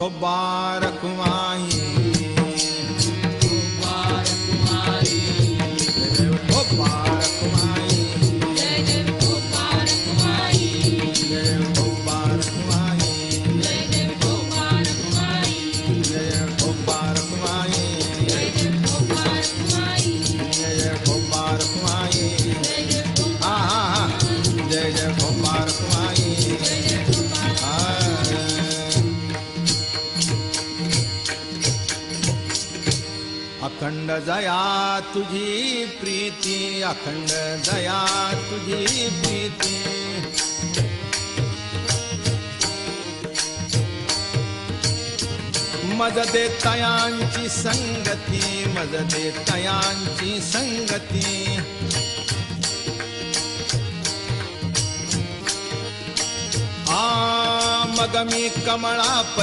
मुबारक माई अखंड दया तुझी प्रीती, अखंड दया तुझी प्रीती, मज दे तयांची संगती, मज दे तयांची संगती, मग मी कमळापती